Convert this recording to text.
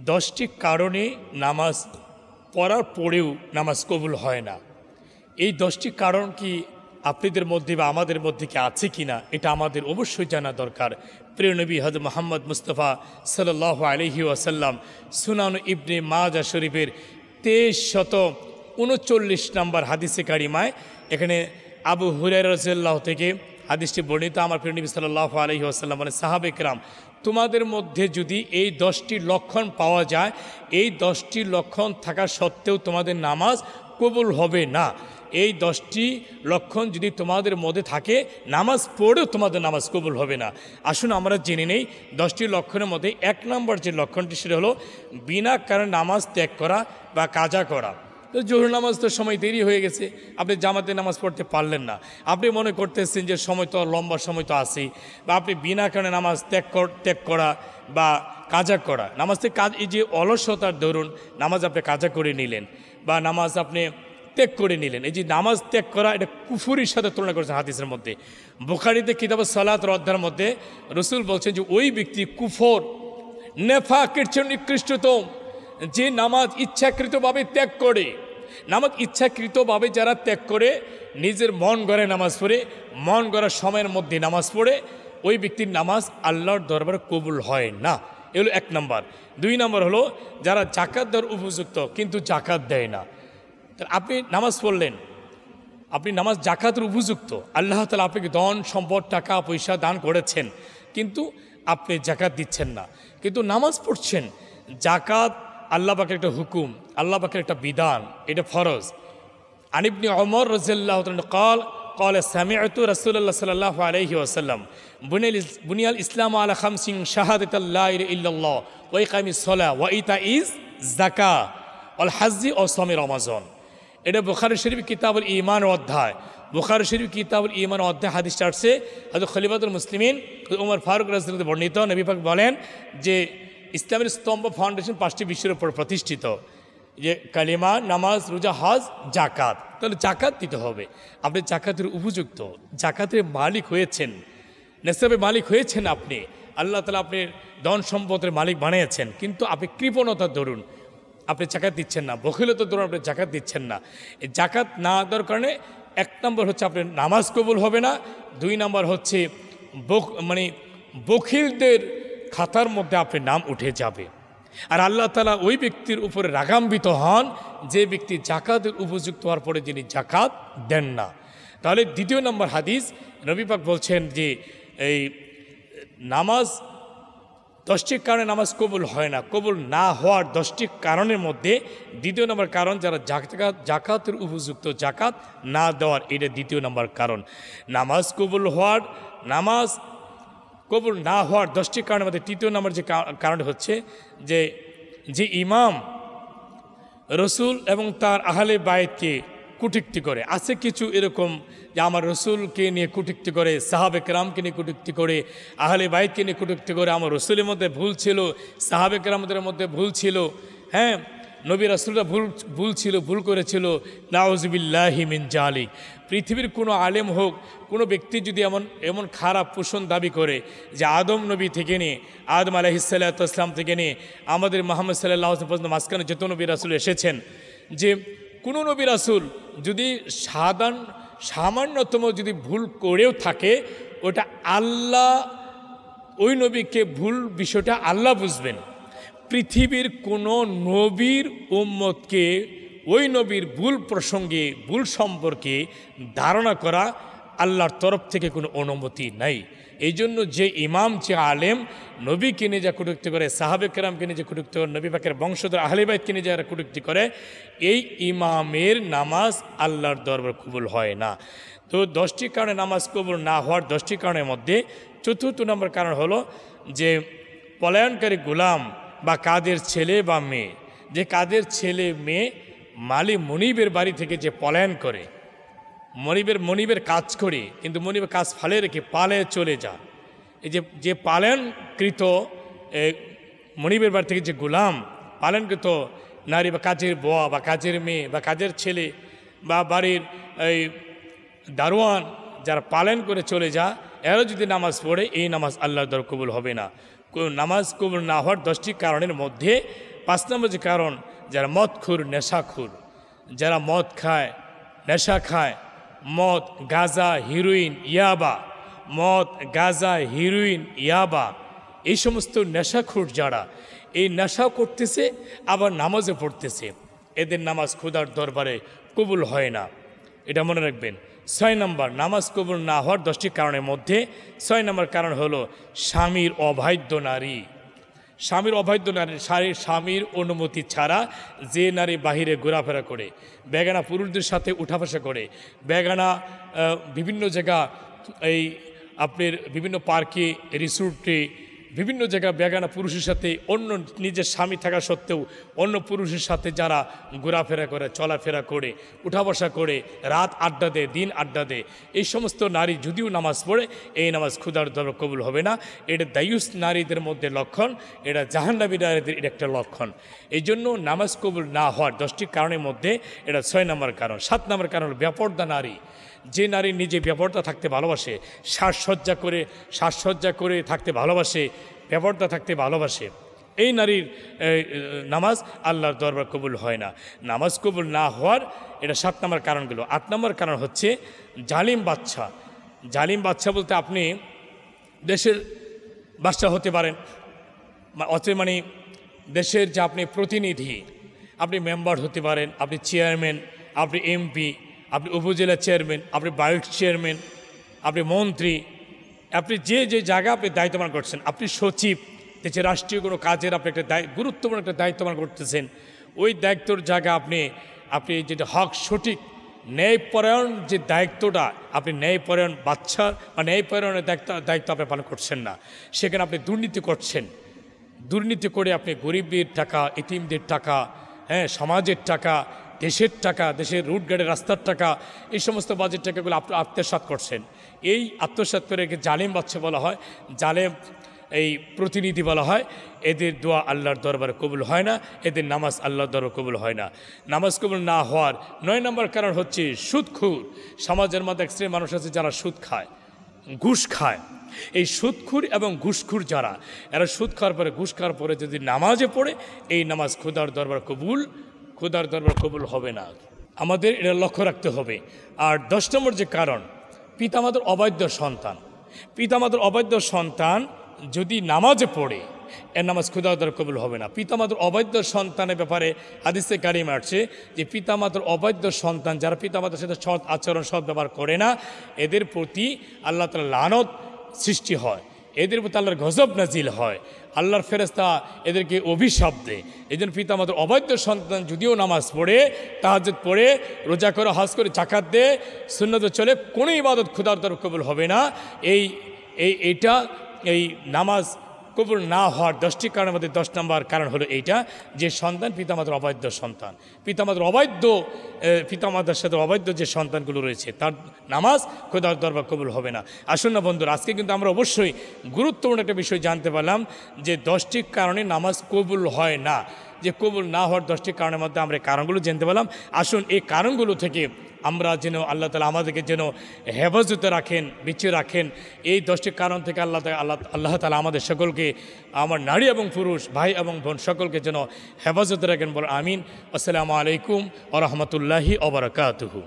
10টি কারণে নামাজ পড়ার পরেও নামাজ কবুল হয় না। এই 10টি কারণ কি আপনাদের মধ্যে বা আমাদের মধ্যে কি আছে কি না, এটা আমাদের অবশ্যই জানা দরকার। প্রিয় নবী হযরত মুহাম্মদ মুস্তাফা সাল্লাল্লাহু আলাইহি ওয়াসাল্লাম সুনান ইবনে মাজা শরীফের 2339 নম্বর হাদিসে কারিমায় এখানে আবু হুরায়রা রাদিয়াল্লাহু থেকে হাদিসটি বর্ণিত। আমার প্রিয় নবী সাল্লাল্লাহু আলাইহি ওয়াসাল্লাম বলেন, সাহাবে কেরাম, তোমাদের মধ্যে যদি এই 10টি লক্ষণ পাওয়া যায়, এই 10টি লক্ষণ থাকা সত্ত্বেও তোমাদের নামাজ কবুল হবে না। এই 10টি লক্ষণ যদি তোমাদের মধ্যে থাকে, নামাজ পড়েও তোমাদের নামাজ কবুল হবে না। আসুন আমরা জেনে নেই 10টি লক্ষণের মধ্যে 1 নম্বর যে লক্ষণটি সেটা হলো বিনা কারণে নামাজ ত্যাগ করা বা কাজা করা। তো জোহর নামাজ তো সময় দেরি হয়ে গেছে, আপনি জামাতে নামাজ পড়তে পারলেন না, আপনি মনে করতেছেন যে সময় তো লম্বা সময় তো আসেই, বা আপনি বিনা কারণে নামাজ ত্যাগ করা বা কাজা করা, নামাজ থেকে কাজ, এই যে অলসতার দরুন নামাজ আপনি কাজা করে নিলেন বা নামাজ আপনি ত্যাগ করে নিলেন, এই যে নামাজ ত্যাগ করা, এটা কুফুরির সাথে তুলনা করেছেন হাদিসের মধ্যে। বুখারীতে কিতাবে সালাতের অধ্যায়ের মধ্যে রসুল বলছেন যে ওই ব্যক্তি কুফর নেফাকের চেয়ে নিকৃষ্টতম, যে নামাজ ইচ্ছাকৃতভাবে ত্যাগ করে। নামাজ ইচ্ছাকৃতভাবে যারা ত্যাগ করে, নিজের মন গড়ে নামাজ পড়ে, মন গড়ার সময়ের মধ্যে নামাজ পড়ে, ওই ব্যক্তির নামাজ আল্লাহর দরবারে কবুল হয় না। এগুলো 1 নম্বর। 2 নম্বর হলো যারা জাকাত দেওয়ার উপযুক্ত কিন্তু জাকাত দেয় না। আপনি নামাজ পড়লেন, আপনি নামাজ জাকাতের উপযুক্ত, আল্লাহ তাআলা আপনাকে ধন সম্পদ টাকা পয়সা দান করেছেন, কিন্তু আপনি জাকাত দিচ্ছেন না, কিন্তু নামাজ পড়ছেন। জাকাত আল্লাহ পাকের একটা হুকুম, আল্লাহ পাকের একটা বিধান, এটা ফরজ। আন ইবনে ওমর রাদিয়াল্লাহু তাআলা قال قال سمعت رسول الله صلى الله عليه وسلم بني الاسلام على 5 شهادة لا اله الا الله واقام الصلاه وايتاء الزكاه والحج وصوم رمضان। এটা বুখারী শরীফ কিতাবুল ঈমান অধ্যায়, বুখারী শরীফ কিতাবুল ঈমান অধ্যায় হাদিসটা আসছে হযরত খলিফাতুল মুসলিমিন ওমর ফারুক রাদিয়াল্লাহু বর্ণিত। নবী পাক বলেন যে ইসলামের স্তম্ভ ফাউন্ডেশন 5টি বিষয়ের উপর প্রতিষ্ঠিত, যে কালিমা, নামাজ, রোজা, হজ, জাকাত। তাহলে জাকাত দিতে হবে। আপনি জাকাতের উপযুক্ত, জাকাতের মালিক হয়েছেন, নেসাবের মালিক হয়েছেন আপনি, আল্লাহ তাআলা আপনার ধন সম্পদের মালিক বানিয়েছেন, কিন্তু আপনি কৃপণতার দরুন আপনি জাকাত দিচ্ছেন না, বখিলতার দরুন আপনি জাকাত দিচ্ছেন না। এই জাকাত না দেওয়ার কারণে 1 নম্বর হচ্ছে আপনার নামাজ কবুল হবে না, 2 নম্বর হচ্ছে বখিলদের খাতার মধ্যে আপনার নাম উঠে যাবে। আর আল্লাহ তাআলা ওই ব্যক্তির উপরে রাগান্বিত হন যে ব্যক্তি জাকাতের উপযুক্ত হওয়ার পরে যিনি জাকাত দেন না। তাহলে 2 নম্বর হাদিস, নবী পাক বলছেন যে এই নামাজ 10টি কারণে নামাজ কবুল হয় না। কবুল না হওয়ার 10টি কারণের মধ্যে 2 নম্বর কারণ যারা জাকাতের উপযুক্ত জাকাত না দেওয়ার, এটা 2 নম্বর কারণ। নামাজ কবুল না হওয়ার 10টি কারণের মধ্যে 3 নম্বর যে কারণ হচ্ছে যে ইমাম রসুল এবং তার আহলে বায়তকে কটূক্তি করে। আছে কিছু এরকম যে আমার রসুলকে নিয়ে কটূক্তি করে, সাহাবে কেরামকে নিয়ে কটূক্তি করে, আহলে বায়তকে নিয়ে কটূক্তি করে। আমার রসুলের মধ্যে ভুল ছিল, সাহাবে কেরামদের মধ্যে ভুল ছিল, হ্যাঁ, নবী রাসূলরা ভুল ছিল, ভুল করেছিল। নাউযুবিল্লাহি মিন জালিক। পৃথিবীর কোনো আলেম হোক, কোনো ব্যক্তি যদি এমন খারাপ পোষণ দাবি করে যে আদম নবী থেকে নিয়ে, আদম আলাইহিস সালাতু ওয়াস সালাম থেকে নিয়ে আমাদের মুহাম্মদ সাল্লাল্লাহু আলাইহি ওয়াসাল্লাম পর্যন্ত মাঝখানে যত নবী রাসূল এসেছেন, যে কোনো নবী রাসূল যদি সামান্যতম যদি ভুল করেও থাকে, ওটা আল্লাহ, ওই নবীকে ভুল বিষয়টা আল্লাহ বুঝবেন। পৃথিবীর কোনো নবীর উম্মতকে ওই নবীর ভুল প্রসঙ্গে, ভুল সম্পর্কে ধারণা করা আল্লাহর তরফ থেকে কোনো অনুমতি নাই। এই জন্য যে ইমাম, যে আলেম নবীকে নিয়ে যা কটূক্তি করে, সাহাবে কেরামকে নিয়ে যে কটূক্তি করে, নবী পাকের বংশধর আহলে বাইতকে নিয়ে যারা কটূক্তি করে, এই ইমামের নামাজ আল্লাহর দরবারে কবুল হয় না। তো 10টি কারণে নামাজ কবুল না হওয়ার 10টি কারণের মধ্যে 4th নম্বর কারণ হলো যে পলায়নকারী গোলাম বা কাদের ছেলে বা মেয়ে, যে কাদের ছেলে মেয়ে মালি মনিবের বাড়ি থেকে যে পলায়ন করে, মনিবের কাজ করে, কিন্তু মনিবের কাজ ফালে রেখে পালায়ে চলে যায়। এই যে পালনকৃত মনিবের বাড়ি থেকে যে গোলাম, পালনকৃত নারী বা কাজের বোয়া বা কাজের মেয়ে বা কাজের ছেলে বা বাড়ির এই দারোয়ান যারা পালন করে চলে যায়, এরা যদি নামাজ পড়ে, এই নামাজ আল্লাহর দরবারে কবুল হবে না। নামাজ কবুল না হওয়ার 10টি কারণের মধ্যে 5 নম্বর যে কারণ, যারা মদখোর, নেশাখোর, যারা মদ খায়, নেশা খায়, মদ, গাঁজা, হিরোইন, ইয়াবা, মদ, গাঁজা, হিরোইন, ইয়াবা, এই সমস্ত নেশাখোর যারা এই নেশাও করতেছে আবার নামাজও পড়তেছে, এদের নামাজ খোদার দরবারে কবুল হয় না। এটা মনে রাখবেন। 6 নম্বর, নামাজ কবুল না হওয়ার 10টি কারণের মধ্যে 6 নম্বর কারণ হলো স্বামীর অবাধ্য নারী। স্বামীর অবাধ্য নারী, স্বামীর অনুমতি ছাড়া যে নারী বাহিরে ঘোরাফেরা করে, বেগানা পুরুষদের সাথে উঠাবসা করে, বেগানা বিভিন্ন জায়গা, এই আপনার বিভিন্ন পার্কে, রিসোর্টে, বিভিন্ন জায়গায় বেগানা পুরুষের সাথে, অন্য নিজের স্বামী থাকা সত্ত্বেও অন্য পুরুষের সাথে যারা ঘোরাফেরা করে, চলাফেরা করে, উঠা বসা করে, রাত আড্ডা দেয়, দিন আড্ডা দেয়, এই সমস্ত নারী যদিও নামাজ পড়ে, এই নামাজ খুদার দরবার কবুল হবে না। এটা দায়ুস নারীদের মধ্যে লক্ষণ, এটা জাহান্নামী নারীদের এটা একটা লক্ষণ। এই জন্য নামাজ কবুল না হওয়ার 10টি কারণের মধ্যে এটা 6 নম্বর কারণ। 7 নম্বর কারণ হল বেপর্দা নারী। যে নারী নিজে বেপর্দা থাকতে ভালোবাসে, সাজসজ্জা করে থাকতে ভালোবাসে, বেপর্দা থাকতে ভালোবাসে, এই নারীর নামাজ আল্লাহর দরবার কবুল হয় না। নামাজ কবুল না হওয়ার এটা 7 নম্বর কারণগুলো। 8 নম্বর কারণ হচ্ছে জালিম বাদশা। জালিম বাদশা বলতে আপনি দেশের বাদশা হতে পারেন, মানে দেশের যে আপনি প্রতিনিধি, আপনি মেম্বার হতে পারেন, আপনি চেয়ারম্যান, আপনি এমপি, আপনি উপজেলা চেয়ারম্যান, আপনি ভাইস চেয়ারম্যান, আপনি মন্ত্রী, আপনি যে যে জায়গা আপনি দায়িত্ব পালন করছেন, আপনি সচিব, দেশের রাষ্ট্রীয় কোনো কাজের আপনি একটা গুরুত্বপূর্ণ একটা দায়িত্ব পালন করতেছেন, ওই দায়িত্বর জায়গা আপনি যেটা হক সঠিক ন্যায়পরায়ণ যে দায়িত্বটা, আপনি ন্যায়পরায়ণ বাচ্চা বা ন্যায়পরায়ণের দায়িত্ব আপনি পালন করছেন না, সেখানে আপনি দুর্নীতি করছেন। দুর্নীতি করে আপনি গরিবদের টাকা, এতিমদের টাকা, সমাজের টাকা, দেশের টাকা, দেশের রুটঘাটের রাস্তার টাকা, এই সমস্ত বাজেট টাকাগুলো আপনি আত্মসাৎ করছেন। এই আত্মসাৎ করে একে জালিম বাদশা বলা হয়, জালেম এই প্রতিনিধি বলা হয়। এদের দোয়া আল্লাহর দরবারে কবুল হয় না, এদের নামাজ আল্লাহর দরবারে কবুল হয় না। নামাজ কবুল না হওয়ার 9 নম্বর কারণ হচ্ছে সুদখোর। সমাজের মধ্যে এক শ্রেণীর মানুষ আছে যারা সুদ খায়, ঘুষ খায়। এই সুদখোর এবং ঘুষখোর যারা, এরা সুদ খাওয়ার পরে, ঘুষ খাওয়ার পরে যদি নামাজে পড়ে, এই নামাজ খোদার দরবার কবুল হবে না। আমাদের এটা লক্ষ্য রাখতে হবে। আর 10 নম্বর যে কারণ, পিতামাতার অবাধ্য সন্তান। পিতামাতার অবাধ্য সন্তান যদি নামাজে পড়ে, এর নামাজ খোদার দরবার কবুল হবে না। পিতামাতার অবাধ্য সন্তানের ব্যাপারে হাদিসে কারিমে আসছে যে পিতামাতার অবাধ্য সন্তান, যারা পিতামাতার সাথে সৎ আচরণ, সৎ ব্যবহার করে না, এদের প্রতি আল্লাহ তাআলার লানত সৃষ্টি হয়, এদের প্রতি আল্লাহর গজব নাজিল হয়, আল্লাহর ফেরেশতা এদেরকে অভিশাপ দেয়। এই জন্য পিতামাতার অবাধ্য সন্তান যদিও নামাজ পড়ে, তাহাজ্জুদ পড়ে, রোজা করে, হজ করে, জাকাত দেয়, সুন্নতে চলে, কোনো ইবাদত খোদার দরবার কবুল হবে না। এই নামাজ কবুল না হওয়ার 10টি কারণের মধ্যে 10 নম্বর কারণ হলো এইটা, যে সন্তান পিতামাতার অবাধ্য সন্তান। পিতামাতার সাথে অবাধ্য যে সন্তানগুলো রয়েছে, তার নামাজ খোদার দরবার কবুল হবে না। আসুন না বন্ধুরা, আজকে কিন্তু আমরা অবশ্যই গুরুত্বপূর্ণ একটা বিষয় জানতে পারলাম যে 10টি কারণে নামাজ কবুল হয় না। যে কবুল না হওয়ার 10টি কারণের মধ্যে আমরা কারণগুলো জানতে পারলাম। আসুন এই কারণগুলো থেকে আমরা যেন আল্লাহ তাআলা আমাদেরকে যেন হেফাজতে রাখেন, বেঁচে রাখেন। এই 10টি কারণ থেকে আল্লাহ তাআলা আমাদের সকলকে, আমার নারী এবং পুরুষ, ভাই এবং বোন সকলকে যেন হেফাজতে রাখেন। বল আমিন। আসসালামু আলাইকুম ওয়া রাহমাতুল্লাহি ওয়া বারাকাতুহু।